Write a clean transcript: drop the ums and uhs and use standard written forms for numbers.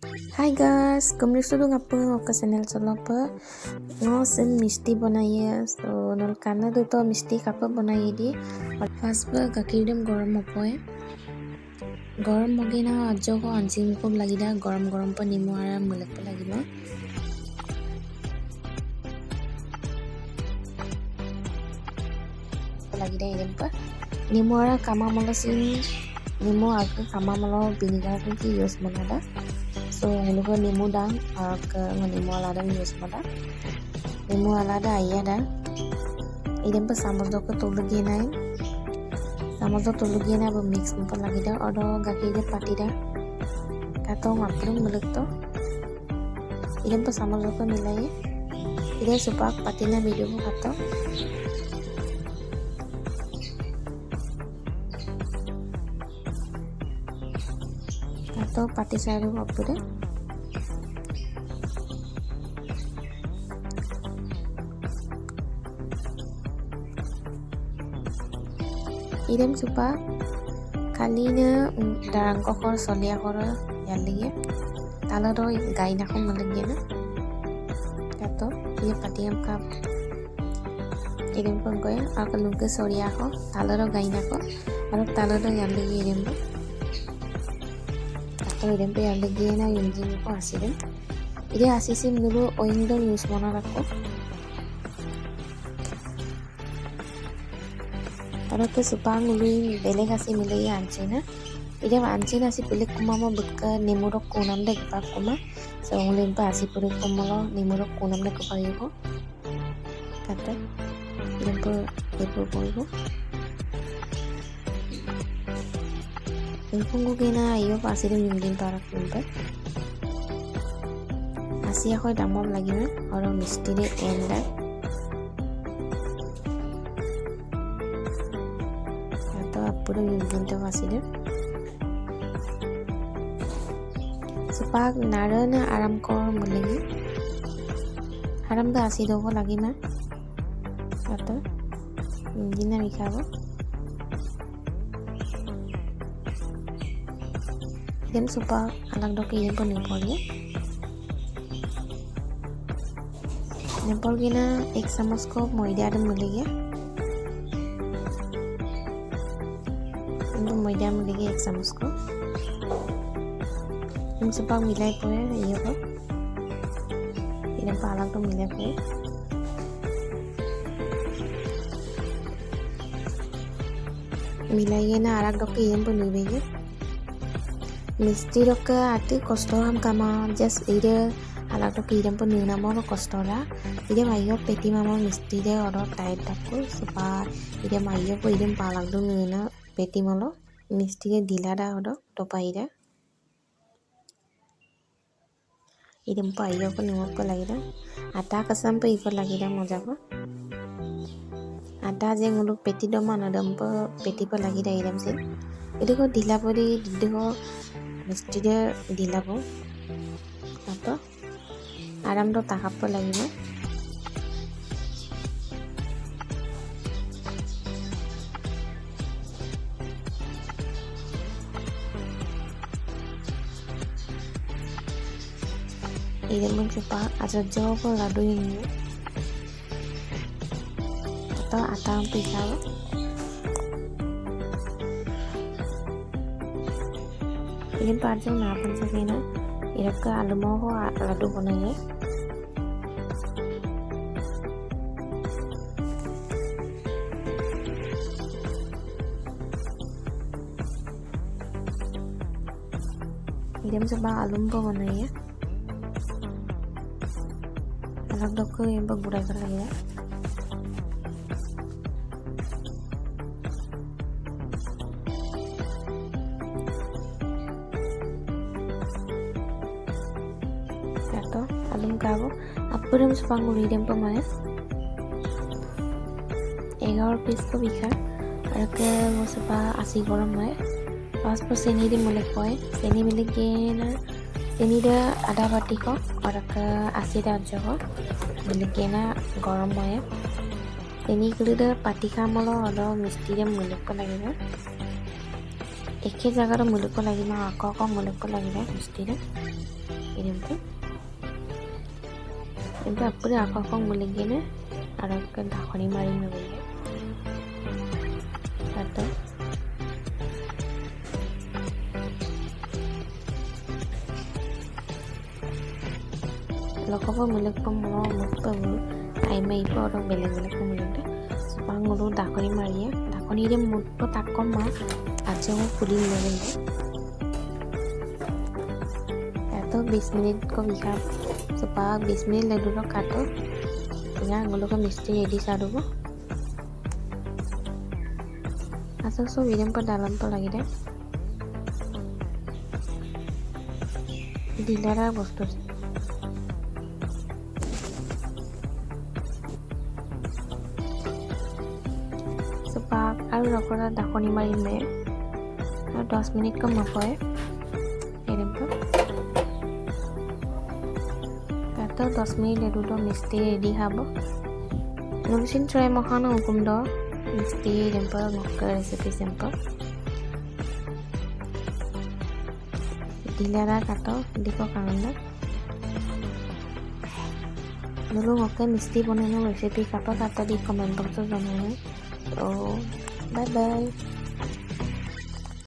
Hai guys, kembali sudah ngapa ke channel Solopa. Sen misti बनाइए तो नल काना तो मिस्टी कापा बनाइए दी फास्ट बार गाखिर दम गरम होपए गरम होगे ना आज को अंजिम को लगी दा गरम पर निमु आरा मुलक पे लगी ना lagi dah ini apa nimu ara kama malo sin nimu aga kama malo vinegar ki use mana dah so ngulugo nimu dang ke nimu ala dang use mana nimu ala dah ayah dah ini apa samus dok tulugi nain samus dok tulugi na apa mix mumpun lagi dah odo gaki de pati dah kato ngapung muluk to ini apa samus dok nilai ini supak patina video ko kato atau pati saru apure idem supa kalina darang kokor solia kor yalige talaro gaina ko malage na kato ye patiam kap idem pangkoy akalungke soria ko talaro gaina ko aro talaro yalige idem idem pe yalige na yunjin ko asidem ide asisim nulo oindo use mona rakko aro ke supang lui bele kasi mile anchina ide anchina si pelik kumama bukka nimurok kunam de pa kuma so ngulim pa asi puri kumalo nimurok kunam de ko kata idem po epo boigo Ingkungku kena iyo pasir nyungkin parak kumpet. Asia koi damam lagi na orang misti de enda. Atau apuro nyungkin to pasir. Sepak nara na aram kor mulagi. Aram da asi dogo lagi na. Atau nyungkin na mikabo. Idem supa alag dok idem po nimpol ya nimpol gina ek samus ko moida adam mulige itu moida mulige ek samus ko idem supa milai po ya iyo ko idem pa alag dok milai po milai gina alag dok idem po nibege मिस्टी रोक आती कष्ट हम कामा just इधर अलग तो किरम पर न्यूना मोर कष्ट ला इधर माइयो पेटी मामा मिस्टी दे और टाइट टाको सुपा इधर माइयो को इधर पालक दो न्यूना पेटी मोलो मिस्टी के ढीला दा और टोपा इधर पाइयो को न्यूना को लगी दा आटा कसम पे इको लगी दा मजा को आटा जे मुलुक पेटी दो माना दम पर पेटी पर लगी दा इधर से इधर को ढीला पड़ी इधर को मिस्टी दे ढीला पो atau aram do tahap po lagi mo ini mencoba aja jauh ko ladu ini atau atang pisau ini parjong napan sakina इरक आलू को लड्डू बनाइए इधम से आलू को बनाइए अलग दो को ये बुरा कर लगे atau alum kabo apurem supang uridem pemaya 11 piece ko bika arke wo sapa asi gorom mai pas po seni de mulek koy seni milik gena seni da ada bati ko arke asi da jogo milik gena gorom mai seni kudu da pati kamalo ado misti de mulek ko lagi एखे जगह मुलुक लगे आक मुलुक लगे मिस्टी अपने आक मुलिकिने और ढाकनी मारी नगलिए lokapa mulik pemolo mutpabu aime ipo orang beleng-beleng mulikda supang ngulu dakoni maria dakoni de mutpo takkom ma aja mo pulin lagenge eto 20 menit ko bihar supaya 20 menit le dulo kato ya ngulu ko misti ready sadubo asal so video पर डालन तो लगी दे दिलारा बस्तु sepak aru rakora dakoni mari me 10 menit kam napoe erim to kato 10 menit edu misti ready habo nusin try mohana hukum do misti jempol ngokka recipe simple dilara kato diko kananda dulu ngokka misti bonano recipe kato di comment box janaina so bye bye